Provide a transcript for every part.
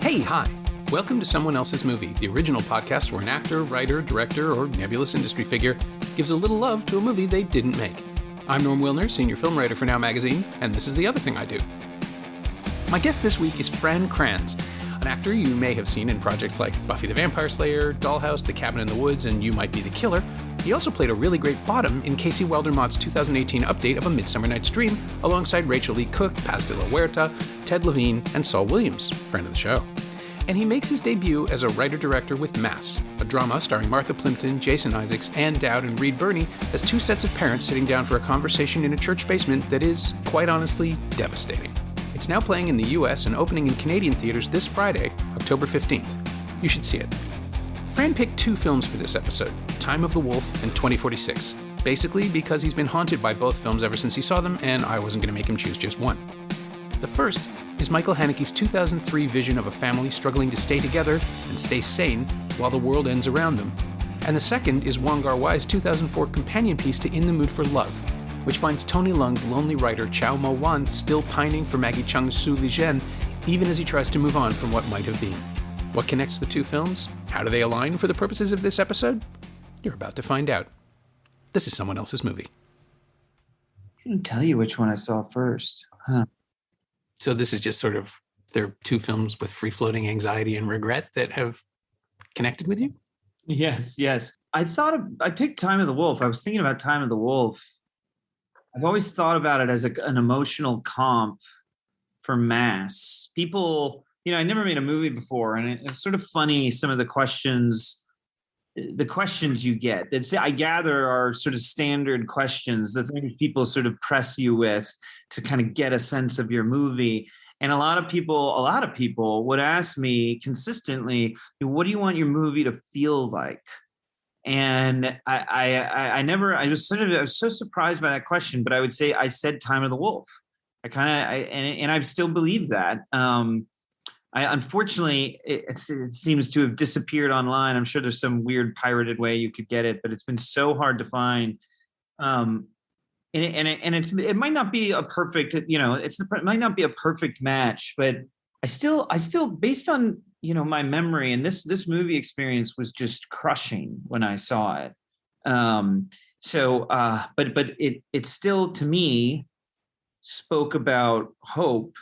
Hey, hi. Welcome to Someone Else's Movie, the original podcast where an actor, writer, director, or nebulous industry figure gives a little love to a movie they didn't make. I'm Norm Wilner, senior film writer for Now Magazine, and this is the other thing I do. My guest this week is Fran Kranz, an actor you may have seen in projects like Buffy the Vampire Slayer, Dollhouse, The Cabin in the Woods, and You Might Be the Killer. He also played a really great bottom in Casey Weldermott's 2018 update of A Midsummer Night's Dream, alongside Rachel Lee Cook, Paz de la Huerta, Ted Levine, and Saul Williams, friend of the show. And he makes his debut as a writer-director with Mass, a drama starring Martha Plimpton, Jason Isaacs, Ann Dowd, and Reed Birney as two sets of parents sitting down for a conversation in a church basement that is, quite honestly, devastating. It's now playing in the US and opening in Canadian theaters this Friday, October 15th. You should see it. Fran picked two films for this episode, Time of the Wolf and 2046, basically because he's been haunted by both films ever since he saw them, and I wasn't going to make him choose just one. The first is Michael Haneke's 2003 vision of a family struggling to stay together and stay sane while the world ends around them. And the second is Wong Kar-wai's 2004 companion piece to In the Mood for Love, which finds Tony Leung's lonely writer Chow Mo-wan still pining for Maggie Cheung's Su Li-jen, even as he tries to move on from what might have been. What connects the two films? How do they align for the purposes of this episode? You're about to find out. This is Someone Else's Movie. I couldn't tell you which one I saw first. Huh. So this is just sort of, there are two films with free-floating anxiety and regret that have connected with you? Yes. I picked Time of the Wolf. I was thinking about Time of the Wolf. I've always thought about it as an emotional comp for Mass. People, I never made a movie before, and it's sort of funny, some of the questions you get that I gather are sort of standard questions, the things people sort of press you with to kind of get a sense of your movie. And a lot of people would ask me consistently, what do you want your movie to feel like? And I was so surprised by that question, but I would say I said Time of the Wolf. I still believe that. Unfortunately, it seems to have disappeared online. I'm sure there's some weird pirated way you could get it, but it's been so hard to find. It might not be a perfect, it might not be a perfect match, but I still based on, my memory, and this movie experience was just crushing when I saw it. But it still, to me, spoke about hope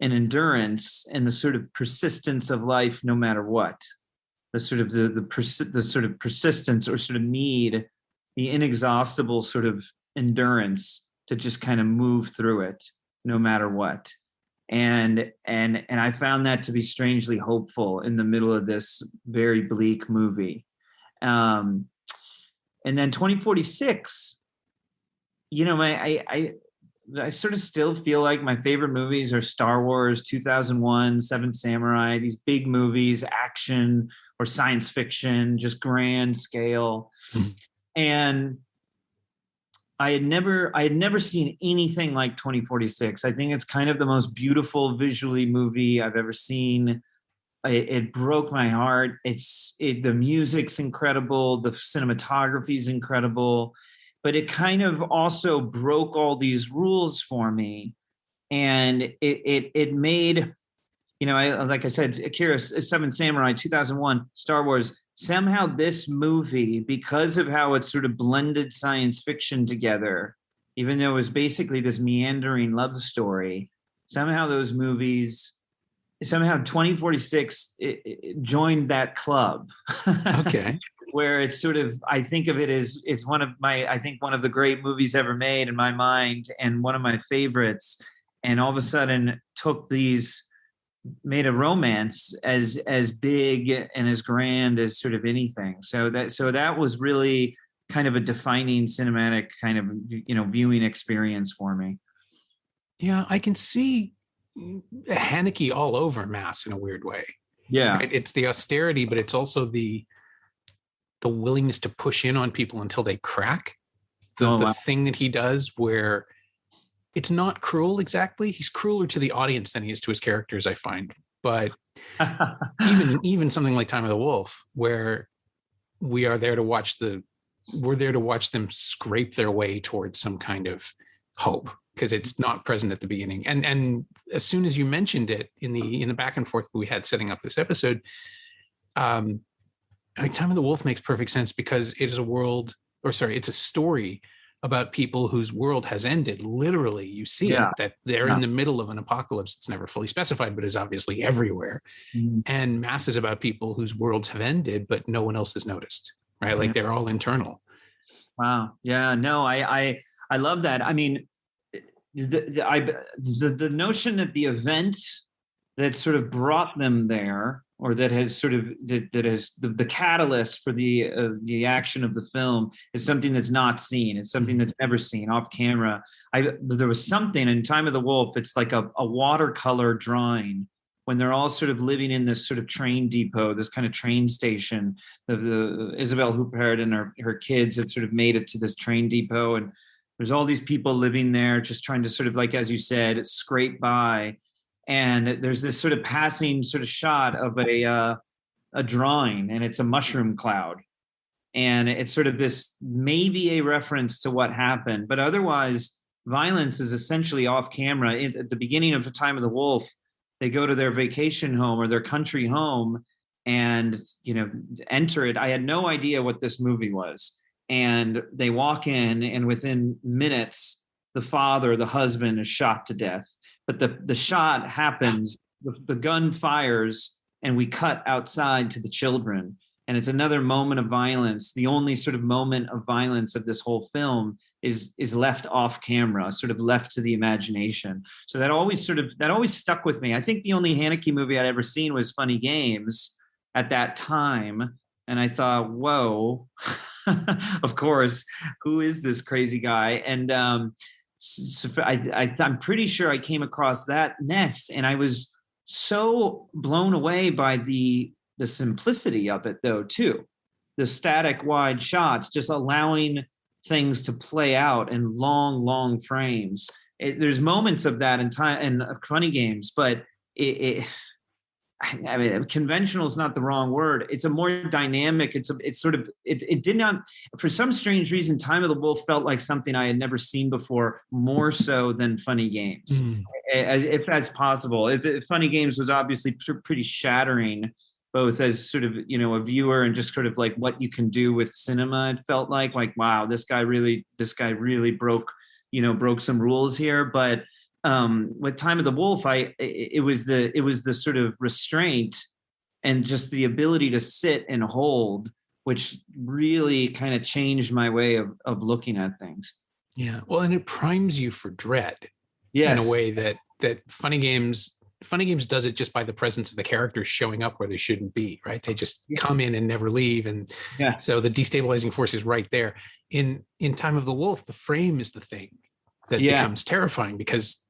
and endurance and the sort of persistence of life, no matter what. The sort of the sort of persistence or sort of need, the inexhaustible sort of endurance to just kind of move through it, no matter what. And I found that to be strangely hopeful in the middle of this very bleak movie. And then 2046, I sort of still feel like my favorite movies are Star Wars, 2001, Seventh Samurai, these big movies, action or science fiction, just grand scale. Mm-hmm. And I had never seen anything like 2046. I think it's kind of the most beautiful visually movie I've ever seen. It broke my heart. The music's incredible. The cinematography is incredible. But it kind of also broke all these rules for me. And it made, like I said, Akira, Seven Samurai, 2001, Star Wars, somehow this movie, because of how it sort of blended science fiction together, even though it was basically this meandering love story, somehow 2046 it joined that club. Okay. Where it's sort of, I think of it as it's one of the great movies ever made in my mind, and one of my favorites. And all of a sudden made a romance as big and as grand as sort of anything. So that was really kind of a defining cinematic kind of, viewing experience for me. Yeah, I can see Haneke all over Mass in a weird way. Yeah. Right? It's the austerity, but it's also the willingness to push in on people until they crack. The thing that he does where it's not cruel exactly. He's crueler to the audience than he is to his characters, I find. But even something like Time of the Wolf, where we're there to watch them scrape their way towards some kind of hope, because it's not present at the beginning. And as soon as you mentioned it in the back and forth we had setting up this episode, Time of the Wolf makes perfect sense because it is it's a story about people whose world has ended. Literally, you see it, that they're in the middle of an apocalypse. It's never fully specified, but is obviously everywhere. Mm-hmm. And Mass is about people whose worlds have ended, but no one else has noticed, right? Like they're all internal. Wow. Yeah, no, I love that. I mean, the notion that the event that sort of brought them there, or that has sort of that is the catalyst for the action of the film, is something that's not seen. It's something that's never seen off camera. There was something in Time of the Wolf. It's like a watercolor drawing when they're all sort of living in this sort of train depot, this kind of train station. The Isabelle Huppert and her kids have sort of made it to this train depot, and there's all these people living there, just trying to sort of, like, as you said, scrape by. And there's this sort of passing sort of shot of a drawing, and it's a mushroom cloud. And it's sort of this, maybe a reference to what happened, but otherwise violence is essentially off camera. At the beginning of The Time of the Wolf, they go to their vacation home or their country home and, enter it. I had no idea what this movie was. And they walk in, and within minutes, the father, the husband, is shot to death. But the shot happens, the gun fires, and we cut outside to the children. And it's another moment of violence. The only sort of moment of violence of this whole film is left off camera, sort of left to the imagination. So that always stuck with me. I think the only Haneke movie I'd ever seen was Funny Games at that time. And I thought, whoa, of course, who is this crazy guy? And so I'm pretty sure I came across that next, and I was so blown away by the simplicity of it, though, too. The static wide shots, just allowing things to play out in long frames. There's moments of that in Funny Games, but I mean, conventional is not the wrong word. It's a more dynamic. It did not, for some strange reason, Time of the Wolf felt like something I had never seen before, more so than Funny Games, if that's possible. If Funny Games was obviously pretty shattering, both as sort of, a viewer and just sort of like what you can do with cinema. It felt like, wow, this guy really broke some rules here. But with Time of the Wolf, it was the sort of restraint and just the ability to sit and hold, which really kind of changed my way of looking at things. Yeah, well, and it primes you for dread. Yes. In a way that Funny Games does it just by the presence of the characters showing up where they shouldn't be, right? They just come in and never leave, and so the destabilizing force is right there. In Time of the Wolf, the frame is the thing that becomes terrifying, because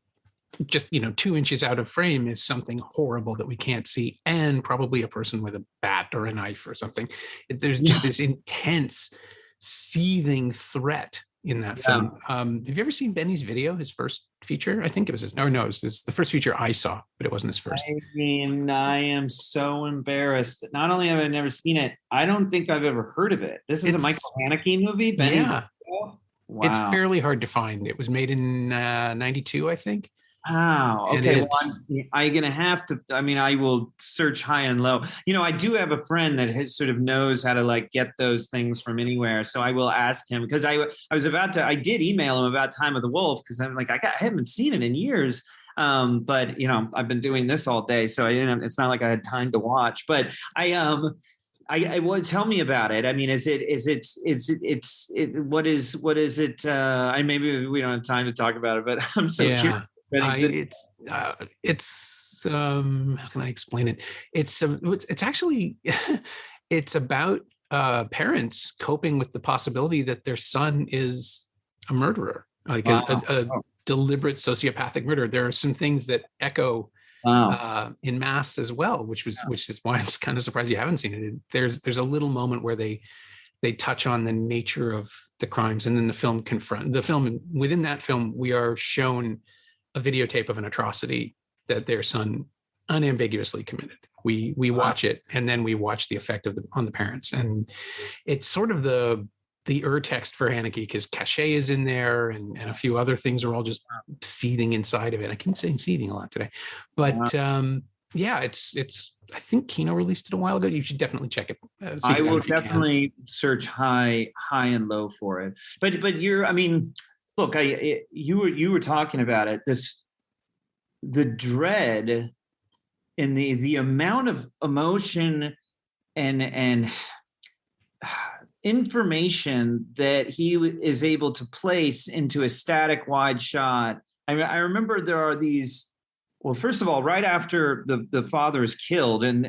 just 2 inches out of frame is something horrible that we can't see, and probably a person with a bat or a knife or something. There's just this intense seething threat in that film. Have you ever seen Benny's Video, his first feature? I think it was his, no, it was the first feature I saw, but it wasn't his first. I mean, I am so embarrassed. Not only have I never seen it, I don't think I've ever heard of it. This is a Michael Haneke movie, Benny's Video? Wow. It's fairly hard to find. It was made in 92, I think. Wow. Okay. Well, I'm going to have to, I will search high and low. I do have a friend that sort of knows how to get those things from anywhere. So I will ask him, because I did email him about Time of the Wolf, because I'm like, I haven't seen it in years. But I've been doing this all day, so it's not like I had time to watch, but I would tell me about it. I mean, what is it? Maybe we don't have time to talk about it, but I'm so curious. It's how can I explain it? It's actually it's about parents coping with the possibility that their son is a murderer, a deliberate sociopathic murderer. There are some things that echo in Mass as well, which is why I'm kind of surprised you haven't seen it. There's a little moment where they touch on the nature of the crimes, and then the film within that film, we are shown a videotape of an atrocity that their son unambiguously committed. We watch it, and then we watch the effect on the parents. And it's sort of the text for Haneke, because Cachet is in there, and a few other things are all just seething inside of it. I keep saying seething a lot today, but yeah, it's. I think Kino released it a while ago. You should definitely check it. I will definitely search high and low for it. But I mean, look, you were talking about it. The dread and the amount of emotion and information that he is able to place into a static wide shot. I remember there are these. Well, first of all, right after the father is killed, and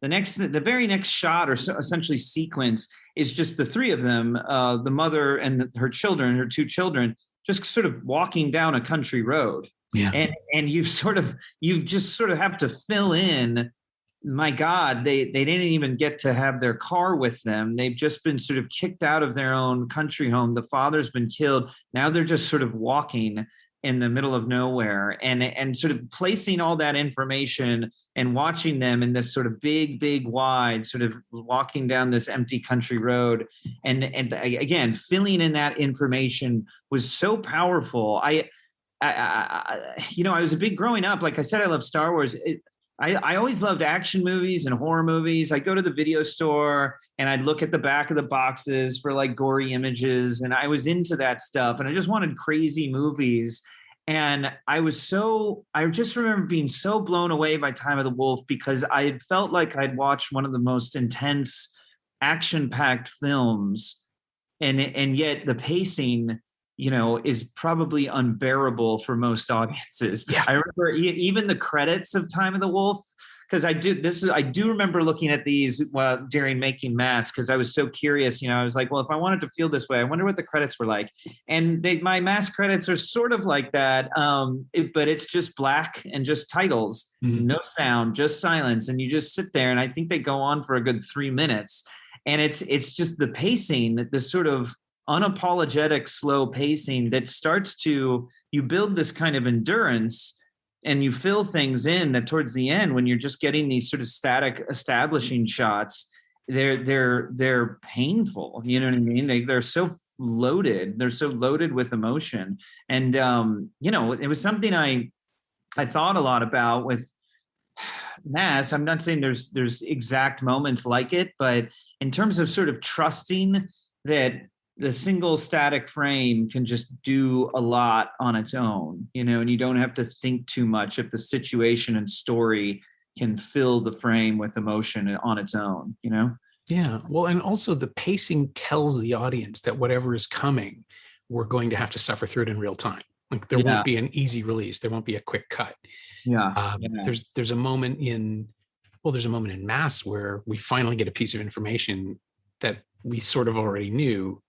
the very next shot, or essentially sequence, is just the three of them, the mother and her two children, just sort of walking down a country road. Yeah. And you just sort of have to fill in. My God, they didn't even get to have their car with them. They've just been sort of kicked out of their own country home. The father's been killed. Now they're just sort of walking in the middle of nowhere, and sort of placing all that information and watching them in this sort of big wide, sort of walking down this empty country road. And again, filling in that information was so powerful. I was a big growing up. Like I said, I love Star Wars. I always loved action movies and horror movies. I'd go to the video store and I'd look at the back of the boxes for like gory images. And I was into that stuff. And I just wanted crazy movies. And I just remember being so blown away by Time of the Wolf, because I had felt like I'd watched one of the most intense action-packed films. And yet the pacing, is probably unbearable for most audiences. Yeah. I remember even the credits of Time of the Wolf, because I do remember looking at these during making Mask, because I was so curious. I was like, well, if I wanted to feel this way, I wonder what the credits were like. And my Mask credits are sort of like that, but it's just black and just titles, no sound, just silence, and you just sit there. And I think they go on for a good 3 minutes, and it's just the pacing, the sort of unapologetic slow pacing that starts to, you build this kind of endurance, and you fill things in that towards the end, when you're just getting these sort of static establishing shots, they're painful. You know what I mean? They're so loaded. They're so loaded with emotion. And it was something I thought a lot about with Mass. I'm not saying there's exact moments like it, but in terms of sort of trusting that the single static frame can just do a lot on its own, and you don't have to think too much if the situation and story can fill the frame with emotion on its own, Yeah. Well, and also the pacing tells the audience that whatever is coming, we're going to have to suffer through it in real time. Like there won't be an easy release. There won't be a quick cut. There's a moment in Mass where we finally get a piece of information that we sort of already knew.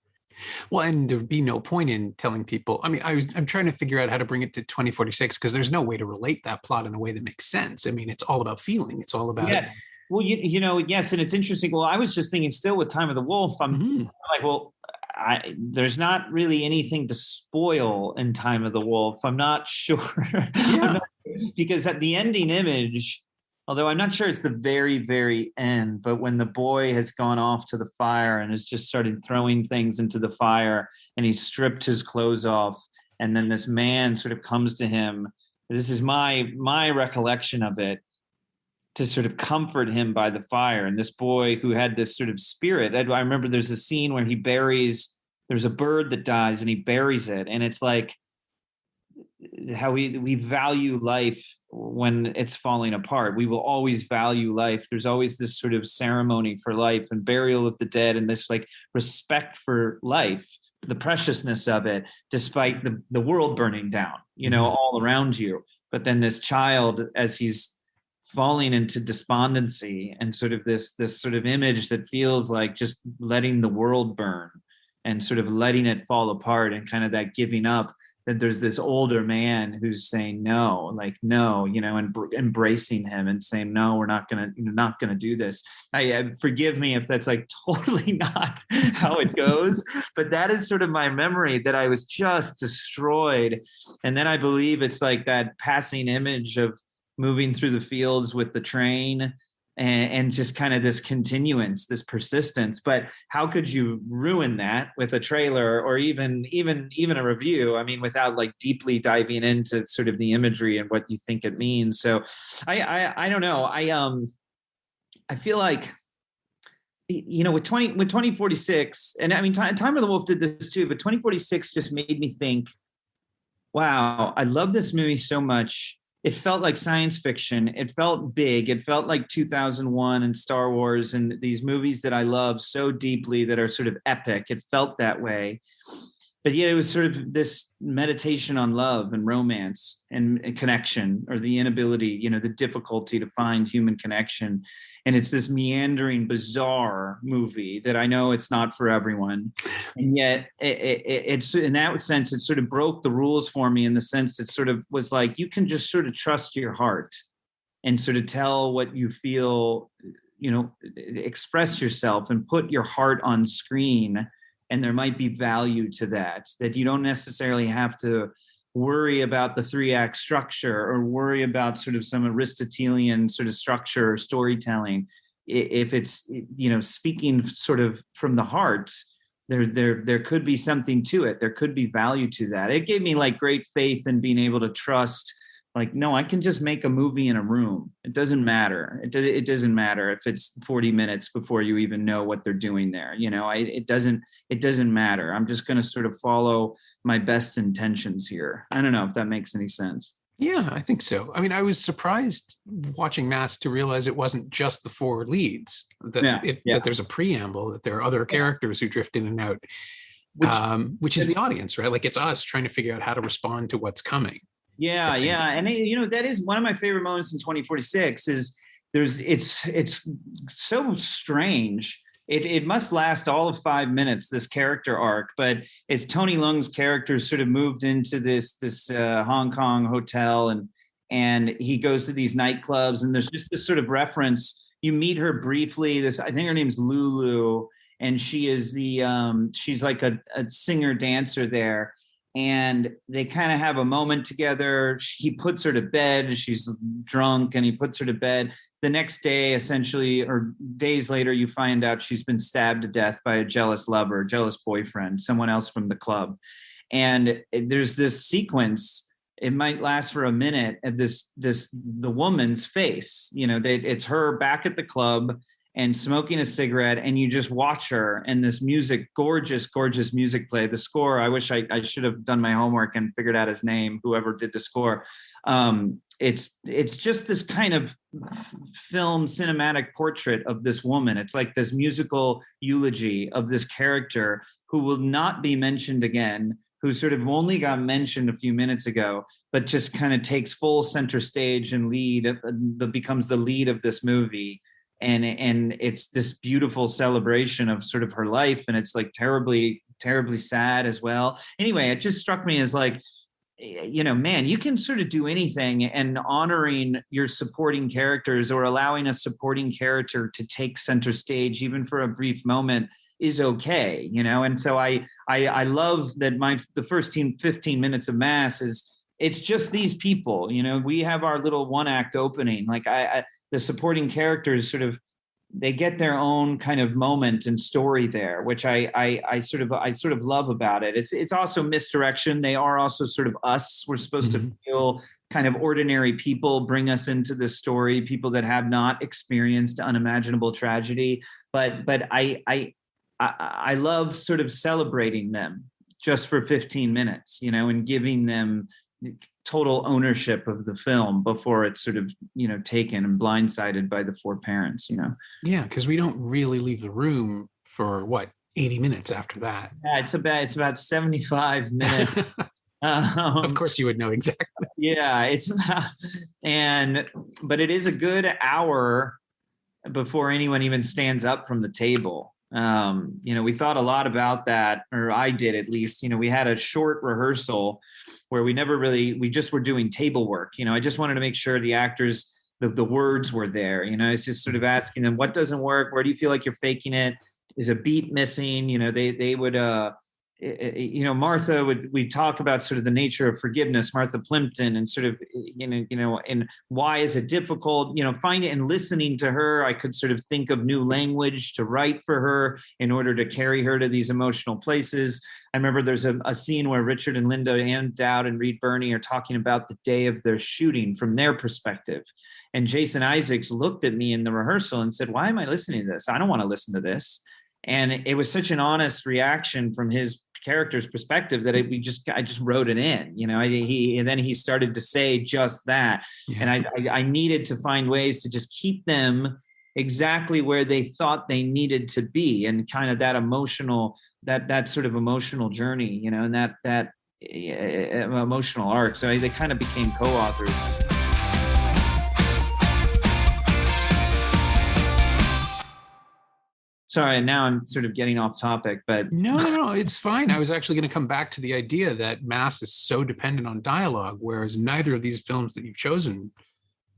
Well, and there'd be no point in telling people. I mean, I'm trying to figure out how to bring it to 2046, because there's no way to relate that plot in a way that makes sense. I mean, it's all about feeling. It's all about. Yes. Well, yes. And it's interesting. Well, I was just thinking still with Time of the Wolf, I'm like, well, there's not really anything to spoil in Time of the Wolf. I'm not sure. Because at the ending image, although I'm not sure it's the very, very end, but when the boy has gone off to the fire and has just started throwing things into the fire, and he's stripped his clothes off, and then this man sort of comes to him. This is my recollection of it, to sort of comfort him by the fire. And this boy who had this sort of spirit, I remember there's a scene where there's a bird that dies and he buries it. And it's like how we value life when it's falling apart. We will always value life. There's always this sort of ceremony for life and burial of the dead, and this like respect for life, the preciousness of it, despite the world burning down, all around you. But then this child, as he's falling into despondency and sort of this sort of image that feels like just letting the world burn and sort of letting it fall apart, and kind of that giving up, that there's this older man who's saying no, and embracing him and saying, no, we're not going to do this. Forgive me if that's like totally not how it goes, but that is sort of my memory, that I was just destroyed. And then I believe it's like that passing image of moving through the fields with the train, and just kind of this continuance, this persistence. But how could you ruin that with a trailer or even a review? I mean, without like deeply diving into sort of the imagery and what you think it means. So I don't know. I feel like, with 2046, and I mean, Time of the Wolf did this too, but 2046 just made me think, wow, I love this movie so much. It felt like science fiction. It felt big. It felt like 2001 and Star Wars and these movies that I love so deeply that are sort of epic. It felt that way. But yet it was sort of this meditation on love and romance and connection, or the inability, the difficulty to find human connection. And it's this meandering, bizarre movie that I know it's not for everyone. And yet it's, in that sense, it sort of broke the rules for me, in the sense that sort of was like, you can just sort of trust your heart and sort of tell what you feel, express yourself and put your heart on screen. And there might be value to that you don't necessarily have to worry about the 3-act structure or worry about sort of some Aristotelian sort of structure or storytelling. If it's, speaking sort of from the heart, there could be something to it. There could be value to that. It gave me like great faith in being able to trust, like, no, I can just make a movie in a room. It doesn't matter. It doesn't matter if it's 40 minutes before you even know what they're doing there. It doesn't matter. I'm just going to sort of follow my best intentions here. I don't know if that makes any sense. Yeah, I think so. I mean, I was surprised watching Mask to realize it wasn't just the 4 leads, that there's a preamble, that there are other characters who drift in and out, which is the audience, right? Like, it's us trying to figure out how to respond to what's coming. Yeah. And that is one of my favorite moments in 2046 is it's so strange. It must last all of 5 minutes, this character arc, but it's Tony Leung's character sort of moved into this Hong Kong hotel, and he goes to these nightclubs, and there's just this sort of reference. You meet her briefly. I think her name's Lulu, and she is she's like a singer dancer there. And they kind of have a moment together. He puts her to bed. She's drunk, and he puts her to bed. The next day, essentially, or days later, you find out she's been stabbed to death by a jealous lover, jealous boyfriend, someone else from the club. And there's this sequence. It might last for a minute of the woman's face. It's her back at the club and smoking a cigarette, and you just watch her, and this music, gorgeous music play. The score, I wish I should have done my homework and figured out his name, whoever did the score. It's just this kind of film cinematic portrait of this woman. It's like this musical eulogy of this character who will not be mentioned again, who sort of only got mentioned a few minutes ago, but just kind of takes full center stage and becomes the lead of this movie. And it's this beautiful celebration of sort of her life. And it's like terribly, terribly sad as well. Anyway, it just struck me as like, man, you can sort of do anything, and honoring your supporting characters or allowing a supporting character to take center stage, even for a brief moment, is okay, And so I love that the first 15 minutes of Mass it's just these people, we have our little 1-act opening. Like the supporting characters sort of, they get their own kind of moment and story there, which I sort of love about it. It's also misdirection. They are also sort of us. We're supposed to feel kind of ordinary people, bring us into this story, people that have not experienced unimaginable tragedy. But I love sort of celebrating them just for 15 minutes, and giving them total ownership of the film before it's sort of, taken and blindsided by the 4 parents, Yeah, because we don't really leave the room for 80 minutes after that. Yeah, it's about 75 minutes. Of course you would know exactly. Yeah, but it is a good hour before anyone even stands up from the table. We thought a lot about that, or I did at least. We had a short rehearsal where we just were doing table work. I just wanted to make sure the actors, the words were there. It's just sort of asking them, what doesn't work? Where do you feel like you're faking it? Is a beat missing? They would Martha we talk about sort of the nature of forgiveness, Martha Plimpton, and sort of, and why is it difficult, finding and listening to her, I could sort of think of new language to write for her in order to carry her to these emotional places. I remember there's a scene where Richard and Linda Ann Dowd and Reed Birney are talking about the day of their shooting from their perspective. And Jason Isaacs looked at me in the rehearsal and said, "Why am I listening to this? I don't want to listen to this." And it was such an honest reaction from his character's perspective that I just wrote it in, and then he started to say just that. Yeah. And I needed to find ways to just keep them exactly where they thought they needed to be, and kind of that emotional, that sort of emotional journey, and that emotional arc. So they kind of became co-authors. Sorry, now I'm sort of getting off topic, but no, it's fine. I was actually going to come back to the idea that mass is so dependent on dialogue, whereas neither of these films that you've chosen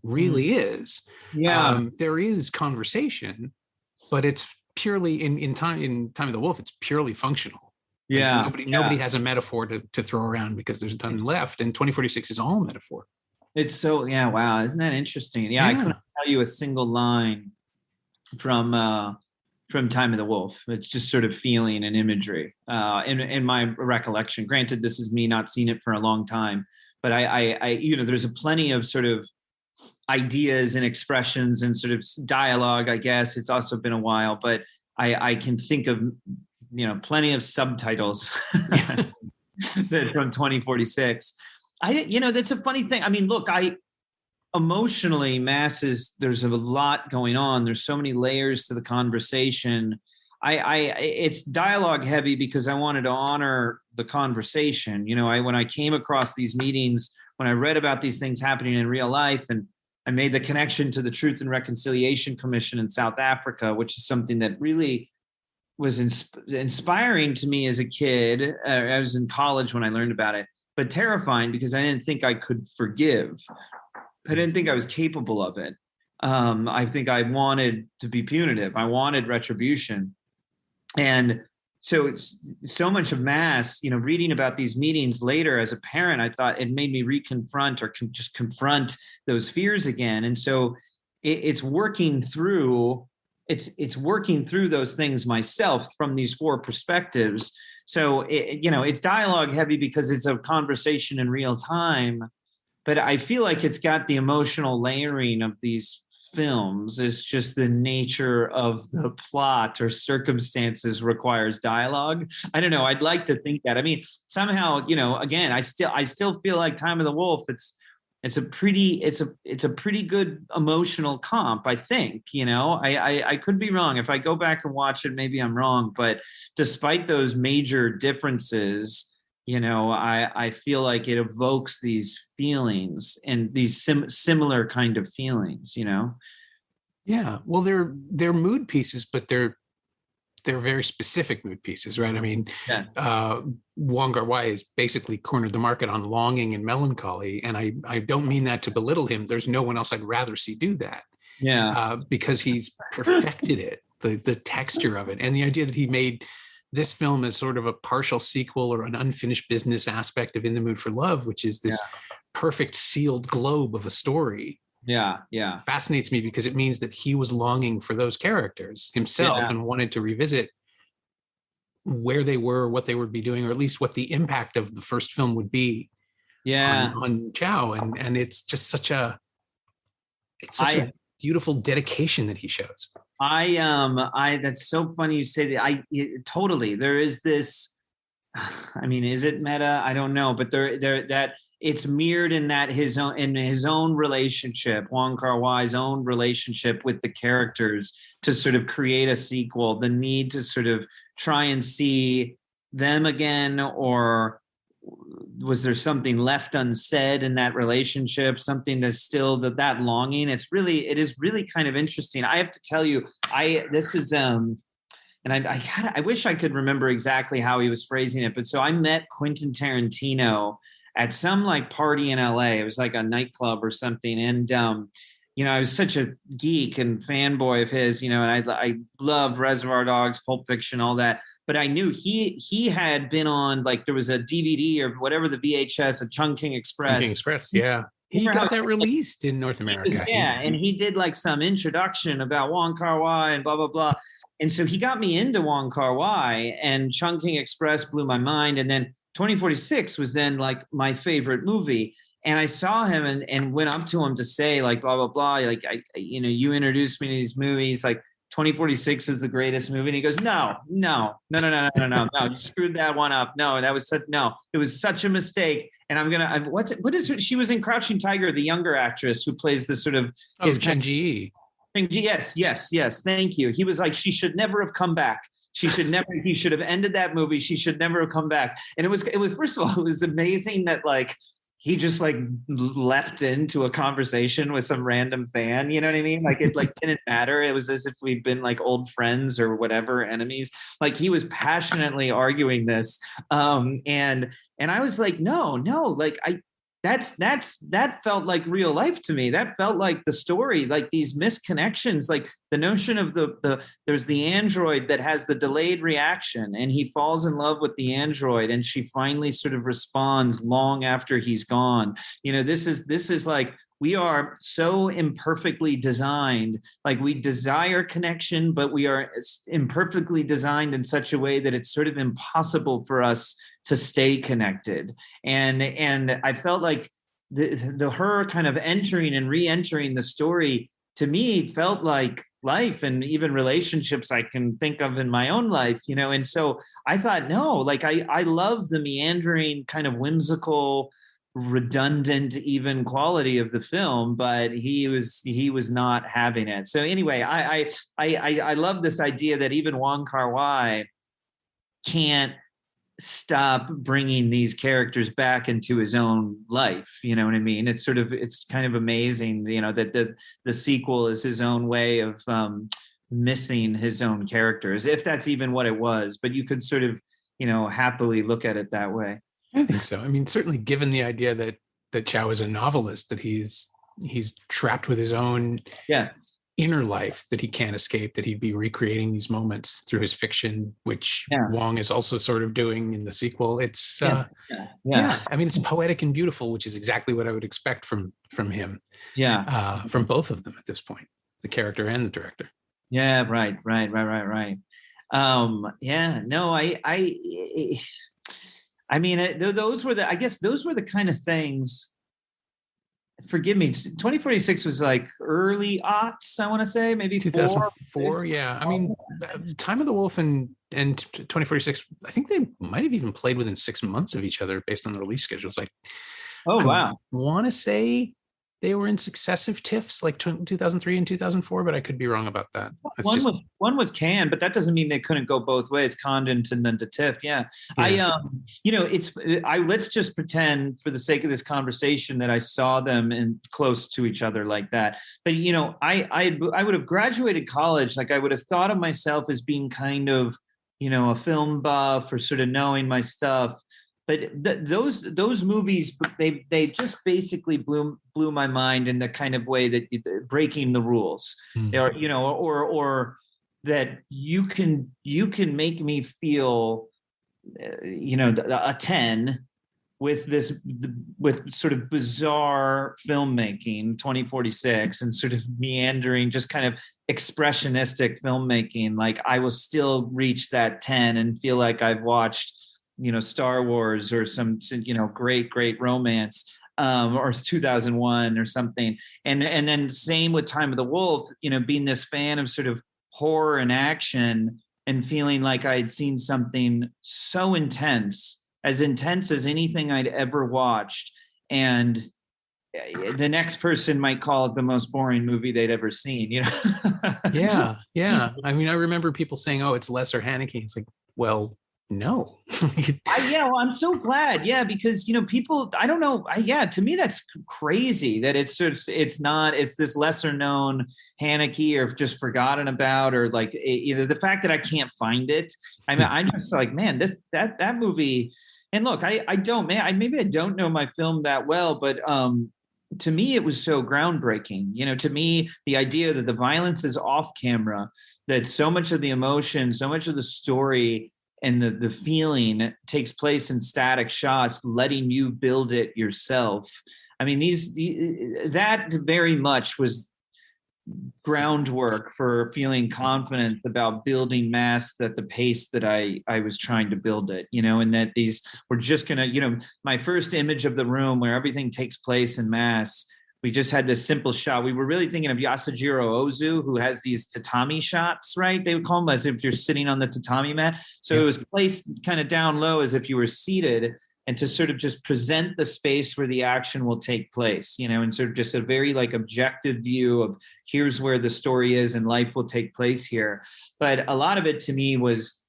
really is. Yeah, there is conversation, but it's purely in Time of the Wolf. It's purely functional. Yeah, nobody has a metaphor to throw around because there's none left, and 2046 is all metaphor. It's so wow, isn't that interesting? Yeah, I couldn't tell you a single line from Time of the Wolf. It's just sort of feeling and imagery in my recollection. Granted, this is me not seeing it for a long time, but I there's a plenty of sort of ideas and expressions and sort of dialogue, I guess. It's also been a while, but I can think of, plenty of subtitles that from 2046. That's a funny thing. I mean, look, emotionally, there's a lot going on. There's so many layers to the conversation. It's dialogue heavy because I wanted to honor the conversation. When I came across these meetings, when I read about these things happening in real life, and I made the connection to the Truth and Reconciliation Commission in South Africa, which is something that really was inspiring to me as a kid. I was in college when I learned about it, but terrifying because I didn't think I could forgive. I didn't think I was capable of it. I think I wanted to be punitive. I wanted retribution. And so it's so much of mass, reading about these meetings later as a parent, I thought it made me reconfront or just confront those fears again. And so it's working through those things myself from these four perspectives. So, it's dialogue heavy because it's a conversation in real time. But I feel like it's got the emotional layering of these films. It's just the nature of the plot or circumstances requires dialogue. I don't know. I'd like to think that. I mean, somehow, again, I still feel like Time of the Wolf. It's a pretty good emotional comp, I think. I could be wrong. If I go back and watch it, maybe I'm wrong. But despite those major differences, I feel like it evokes these feelings and these similar kind of feelings, Yeah. Well, they're mood pieces, but they're very specific mood pieces, right? I mean, Wong Kar-wai has basically cornered the market on longing and melancholy. And I don't mean that to belittle him. There's no one else I'd rather see do that. Yeah. Because he's perfected it, the texture of it. And the idea that he made this film as sort of a partial sequel or an unfinished business aspect of In the Mood for Love, which is this perfect sealed globe of a story. Yeah. Fascinates me because it means that he was longing for those characters himself and wanted to revisit where they were, what they would be doing, or at least what the impact of the first film would be on Chow. And it's just such a a beautiful dedication that he shows. That's so funny you say that. Totally. There is this, I mean, is it meta? I don't know, but there that it's mirrored in that his own relationship, Wong Kar-wai's own relationship with the characters to sort of create a sequel, the need to sort of try and see them again, or was there something left unsaid in that relationship, something that's still that longing? It is really kind of interesting. I have to tell you, this is and I wish I could remember exactly how he was phrasing it, but so I met Quentin Tarantino at some party in LA. It was like a nightclub or something, and I was such a geek and fanboy of his, and I loved Reservoir Dogs, Pulp Fiction, all that. but I knew he had been on, like, there was a DVD or whatever, the VHS, a Chungking Express. Chungking Express, yeah. He got that released in North America. And he did like some introduction about Wong Kar-wai and blah, blah, blah. And so he got me into Wong Kar-wai, and Chungking Express blew my mind. And then 2046 was then like my favorite movie. And I saw him and went up to him to say, like, blah, blah, blah. Like, you introduced me to these movies. Like, 2046 is the greatest movie. And he goes, no, you screwed that one up. No, it was such a mistake. And she was in Crouching Tiger, the younger actress who plays the sort of. Gen-G. Yes. Thank you. He was like, she should never have come back. He should have ended that movie. She should never have come back. And it was, first of all, it was amazing that, like, he just like leapt into a conversation with some random fan. You know what I mean? Like, it like didn't matter. It was as if we'd been like old friends or whatever, enemies. Like, he was passionately arguing this. And I was like, no, like that felt like real life to me. That felt like the story, like these misconnections, like the notion of there's the android that has the delayed reaction, and he falls in love with the android, and she finally sort of responds long after he's gone. This is like, we are so imperfectly designed. Like, we desire connection, but we are imperfectly designed in such a way that it's sort of impossible for us to stay connected. And I felt like her kind of entering and re-entering the story, to me, felt like life and even relationships I can think of in my own life, And so I thought, no, like, I love the meandering, kind of whimsical, redundant even quality of the film, but he was not having it. So anyway, I love this idea that even Wong Kar-wai can't stop bringing these characters back into his own life. You know what I mean? It's kind of amazing, that the sequel is his own way of missing his own characters, if that's even what it was. But you could sort of, happily look at it that way. I think so. I mean, certainly given the idea that Chow is a novelist, that he's trapped with his own inner life that he can't escape, that he'd be recreating these moments through his fiction, which Wong is also sort of doing in the sequel. It's I mean, it's poetic and beautiful, which is exactly what I would expect from him. From both of them at this point, the character and the director. Right. I mean, those were the kind of things. Forgive me, 2046 was like early aughts, I want to say, maybe 2004. Yeah. I mean, Time of the Wolf and 2046, I think they might have even played within 6 months of each other based on the release schedules. Like, wow. I want to say they were in successive TIFFs, like 2003 and 2004, but I could be wrong about that. One was Cannes, but that doesn't mean they couldn't go both ways, Condon and then to TIFF. Yeah. Let's just pretend, for the sake of this conversation, that I saw them in close to each other like that. But I would have graduated college, like I would have thought of myself as being kind of, a film buff or sort of knowing my stuff. But those movies, they just basically blew my mind in the kind of way that breaking the rules, or that you can make me feel, a 10 with sort of bizarre filmmaking, 2046, and sort of meandering, just kind of expressionistic filmmaking. Like, I will still reach that 10 and feel like I've watched, Star Wars or some, great romance, or 2001 or something. And then same with Time of the Wolf, being this fan of sort of horror and action, and feeling like I'd seen something so intense as anything I'd ever watched. And the next person might call it the most boring movie they'd ever seen, Yeah. I mean, I remember people saying, "Oh, it's lesser Haneke." It's like, well, no. I'm so glad. Yeah, because people, I don't know. To me that's crazy that it's this lesser known Haneke, or just forgotten about, or like the fact that I can't find it. I mean, I'm just like, man, that movie. And look, maybe I don't know my film that well, but to me it was so groundbreaking. To me, the idea that the violence is off camera, that so much of the emotion, so much of the story and the feeling takes place in static shots, letting you build it yourself. I mean, that very much was groundwork for feeling confident about building mass at the pace that I was trying to build it, and that these were just gonna, my first image of the room where everything takes place in mass, we just had this simple shot. We were really thinking of Yasujiro Ozu, who has these tatami shots, right? They would call them as if you're sitting on the tatami mat. So It was placed kind of down low as if you were seated, and to sort of just present the space where the action will take place, and sort of just a very like objective view of here's where the story is and life will take place here. But a lot of it to me was,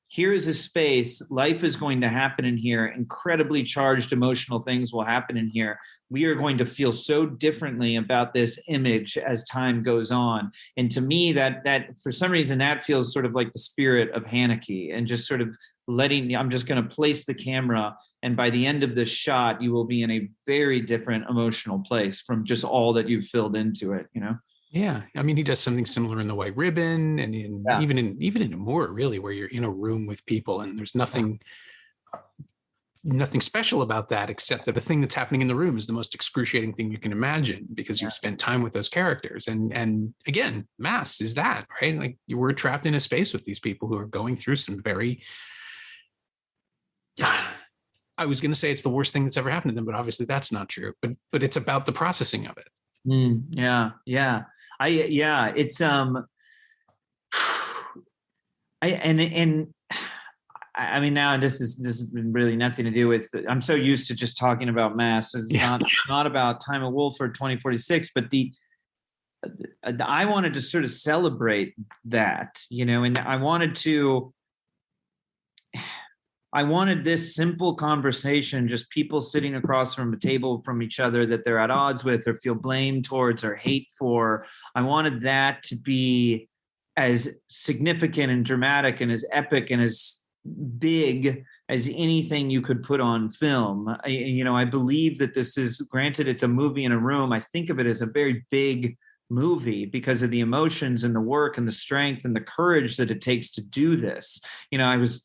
here is a space, life is going to happen in here, incredibly charged emotional things will happen in here. We are going to feel so differently about this image as time goes on. And to me, that for some reason, that feels sort of like the spirit of Haneke, and just sort of I'm just going to place the camera, and by the end of this shot, you will be in a very different emotional place from just all that you've filled into it, Yeah, I mean, he does something similar in The White Ribbon, and even in Amour, really, where you're in a room with people and there's nothing special about that, except that the thing that's happening in the room is the most excruciating thing you can imagine, because you've spent time with those characters. And again, Mass is that, right? Like, you were trapped in a space with these people who are going through some very, I was going to say it's the worst thing that's ever happened to them, but obviously that's not true. But it's about the processing of it. It's I mean, now this is really nothing to do with, I'm so used to just talking about Mass. It's not about Time of Wolf or 2046, but I wanted to sort of celebrate that, and I wanted this simple conversation, just people sitting across from a table from each other that they're at odds with or feel blame towards or hate for. I wanted that to be as significant and dramatic and as epic and as big as anything you could put on film. I believe that this is, granted it's a movie in a room, I think of it as a very big movie because of the emotions and the work and the strength and the courage that it takes to do this. I was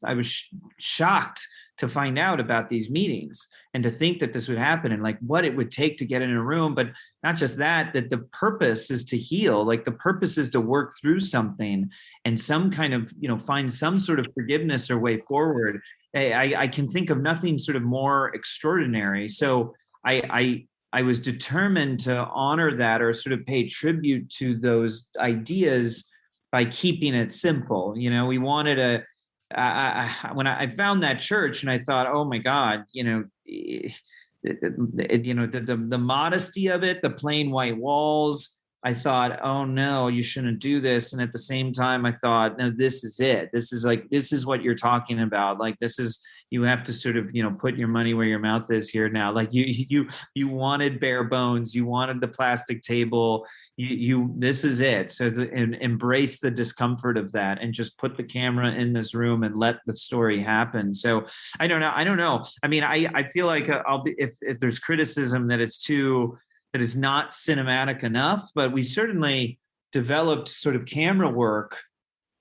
shocked to find out about these meetings and to think that this would happen, and like what it would take to get in a room. But not just that the purpose is to heal, like the purpose is to work through something and some kind of, find some sort of forgiveness or way forward. I can think of nothing sort of more extraordinary. So I was determined to honor that, or sort of pay tribute to those ideas by keeping it simple. We wanted when I found that church and I thought, oh my God, the modesty of it, the plain white walls, I thought, oh no, you shouldn't do this. And at the same time, I thought, no, this is it. This is what you're talking about. Like, you have to sort of, put your money where your mouth is here now. Like you wanted bare bones, you wanted the plastic table, this is it. So embrace the discomfort of that and just put the camera in this room and let the story happen. So I don't know. I mean, I feel like if there's criticism that that is not cinematic enough, but we certainly developed sort of camera work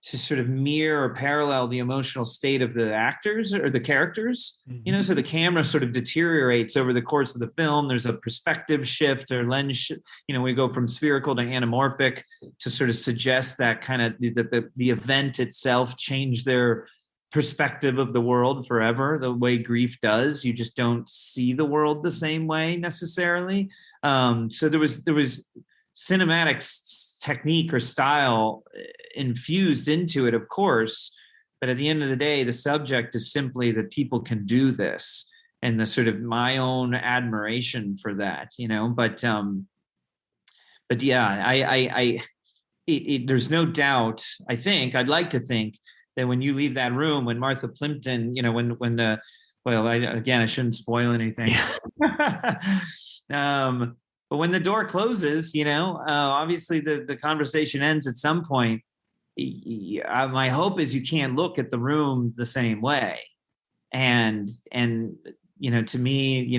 to sort of mirror or parallel the emotional state of the actors or the characters, so the camera sort of deteriorates over the course of the film. There's a perspective shift or lens, we go from spherical to anamorphic to sort of suggest that kind of the event itself changed their perspective of the world forever, the way grief does. You just don't see the world the same way necessarily. So there was cinematic technique or style infused into it, of course, but at the end of the day, the subject is simply that people can do this, and the sort of my own admiration for that, but yeah, there's no doubt. I'd like to think that when you leave that room, when Martha Plimpton, I shouldn't spoil anything. But when the door closes, obviously the conversation ends at some point. My hope is you can't look at the room the same way. And to me,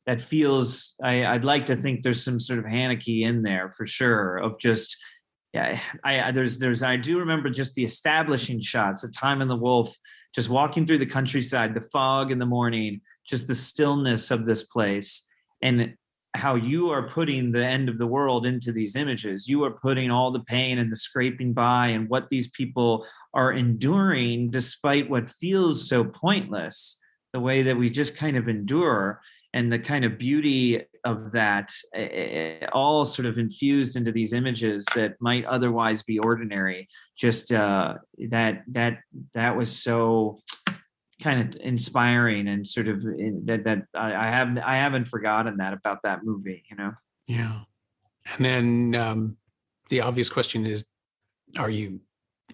that feels, I'd like to think there's some sort of Haneke in there for sure, of just yeah, I do remember just the establishing shots, A Time in the Wolf, just walking through the countryside, the fog in the morning, just the stillness of this place, and how you are putting the end of the world into these images. You are putting all the pain and the scraping by and what these people are enduring despite what feels so pointless, the way that we just kind of endure, and the kind of beauty of that, all sort of infused into these images that might otherwise be ordinary. Just that was so kind of inspiring, and sort of I haven't forgotten that about that movie, you know? Yeah. And then the obvious question is, are you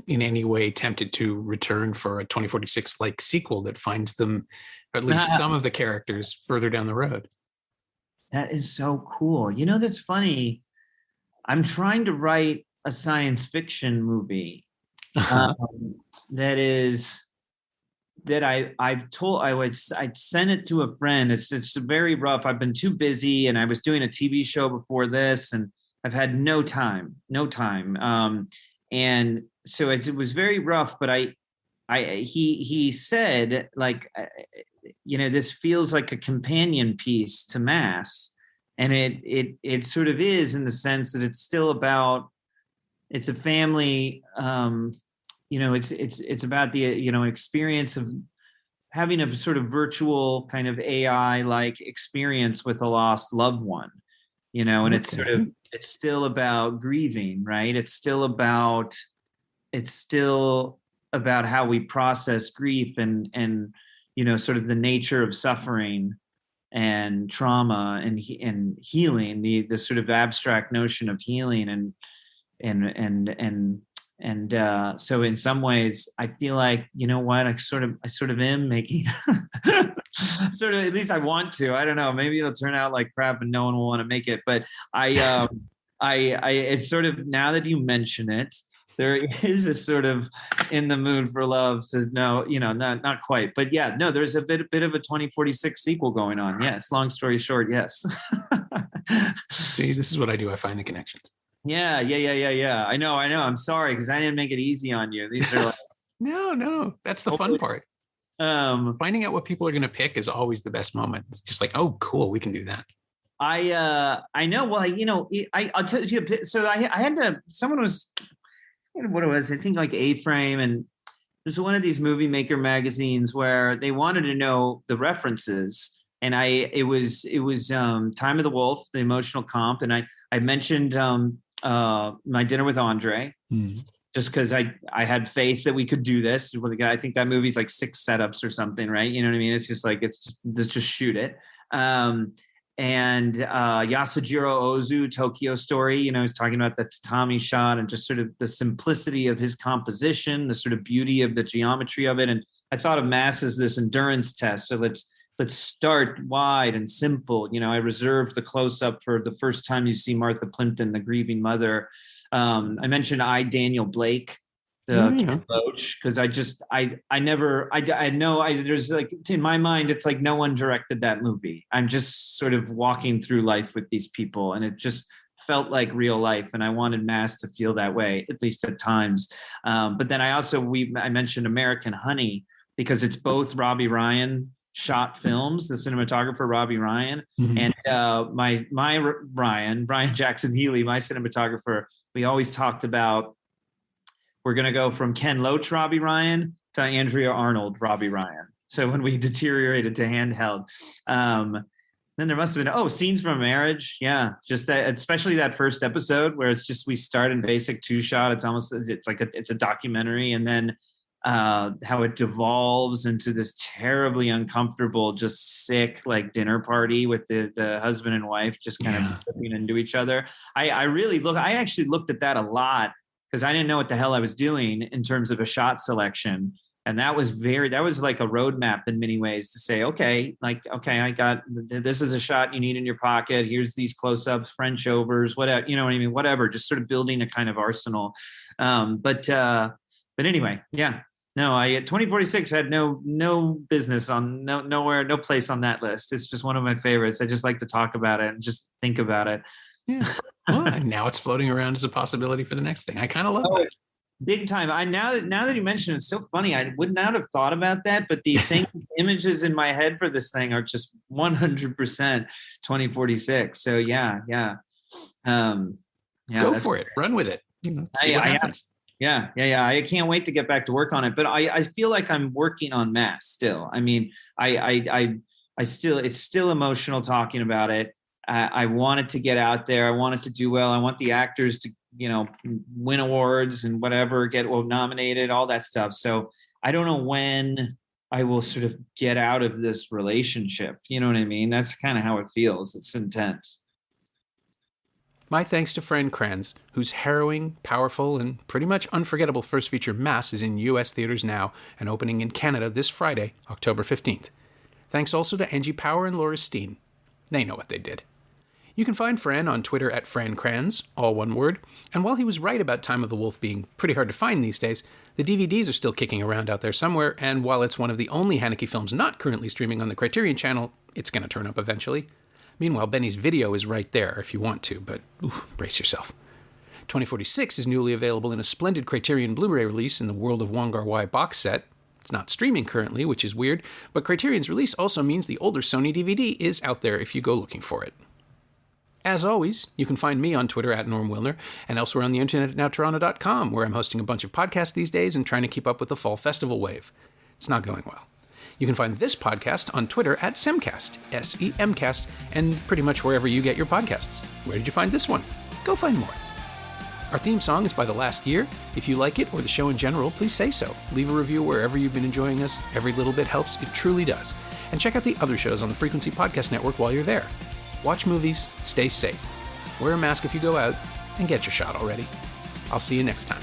in any way tempted to return for a 2046 like sequel that finds them, or at least some of the characters, further down the road? That is so cool. You know, that's funny. I'm trying to write a science fiction movie I'd send it to a friend. It's very rough. I've been too busy, and I was doing a TV show before this, and I've had no time. And so it was very rough, but he said, like, you know, this feels like a companion piece to Mass. And it sort of is, in the sense that it's a family, you know, it's about the, you know, experience of having a sort of virtual kind of AI like experience with a lost loved one, you know, and it's still about grieving, right? It's still about how we process grief, and you know, sort of the nature of suffering and trauma and healing, the sort of abstract notion of healing, and so in some ways I feel like, you know what, I sort of am making sort of, at least I want to. I don't know, maybe it'll turn out like crap and no one will want to make it, but I it's sort of, now that you mention it, there is a sort of in the mood for love. So no, you know, not quite, but yeah, no, there's a bit of a 2046 sequel going on. Yes. Long story short, yes. See, this is what I do. I find the connections. Yeah. I know. I'm sorry, because I didn't make it easy on you. These are like no, that's the fun part. Finding out what people are going to pick is always the best moment. It's just like, oh, cool, we can do that. I know. Well, you know, I'll tell you. So I had to. Someone was, what it was, I think like A-Frame, and there's one of these movie maker magazines where they wanted to know the references, and it was Time of the Wolf, the emotional comp, and I mentioned My Dinner with Andre, just because I had faith that we could do this. I think that movie's like 6 setups or something, right? You know what I mean? It's just like, let's just shoot it. And Yasujiro Ozu, Tokyo Story, you know, he's talking about the tatami shot and just sort of the simplicity of his composition, the sort of beauty of the geometry of it. And I thought of Mass as this endurance test. So let's start wide and simple. You know, I reserved the close-up for the first time you see Martha Plimpton, the grieving mother. I mentioned Daniel Blake, the Loach, because there's like, in my mind, it's like no one directed that movie. I'm just sort of walking through life with these people, and it just felt like real life, and I wanted Mass to feel that way, at least at times. But then I mentioned American Honey, because it's both Robbie Ryan shot films, the cinematographer Robbie Ryan, and my Brian Jackson Healy, my cinematographer. We always talked about, we're going to go from Ken Loach Robbie Ryan to Andrea Arnold Robbie Ryan. So when we deteriorated to handheld, then there must have been scenes from Marriage. Yeah, just that, especially that first episode where it's just, we start in basic 2-shot. It's a documentary, and then how it devolves into this terribly uncomfortable, just sick, like dinner party with the husband and wife just kind of flipping into each other. I actually looked at that a lot, because I didn't know what the hell I was doing in terms of a shot selection. And that was like a roadmap in many ways to say, okay, I got, this is a shot you need in your pocket. Here's these close-ups, French overs, whatever, you know what I mean? Whatever, just sort of building a kind of arsenal. But anyway, yeah. No, 2046 had no business on no place on that list. It's just one of my favorites. I just like to talk about it and just think about it. Yeah. Well, and now it's floating around as a possibility for the next thing. I kind of love that. Big time. Now that you mention it, it's so funny. I would not have thought about that, but the images in my head for this thing are just 100% 2046. So yeah. Go for it. Run with it. See what happens. Yeah. I can't wait to get back to work on it. But I feel like I'm working on Mass still. I mean, I still, it's still emotional talking about it. I want it to get out there. I want it to do well. I want the actors to, win awards and whatever, get nominated, all that stuff. So I don't know when I will sort of get out of this relationship. You know what I mean? That's kind of how it feels. It's intense. My thanks to Fran Kranz, whose harrowing, powerful, and pretty much unforgettable first feature Mass is in U.S. theaters now and opening in Canada this Friday, October 15th. Thanks also to Angie Power and Laura Steen. They know what they did. You can find Fran on Twitter at Fran Kranz, all one word, and while he was right about Time of the Wolf being pretty hard to find these days, the DVDs are still kicking around out there somewhere, and while it's one of the only Haneke films not currently streaming on the Criterion channel, it's going to turn up eventually. Meanwhile, Benny's video is right there if you want to, but brace yourself. 2046 is newly available in a splendid Criterion Blu-ray release in the World of Wong Kar-wai box set. It's not streaming currently, which is weird, but Criterion's release also means the older Sony DVD is out there if you go looking for it. As always, you can find me on Twitter at Norm Wilner and elsewhere on the internet at nowtoronto.com, where I'm hosting a bunch of podcasts these days and trying to keep up with the fall festival wave. It's not going well. You can find this podcast on Twitter at Semcast, S-E-M-cast, and pretty much wherever you get your podcasts. Where did you find this one? Go find more. Our theme song is by The Last Year. If you like it or the show in general, please say so. Leave a review wherever you've been enjoying us. Every little bit helps. It truly does. And check out the other shows on the Frequency Podcast Network while you're there. Watch movies, stay safe, wear a mask if you go out, and get your shot already. I'll see you next time.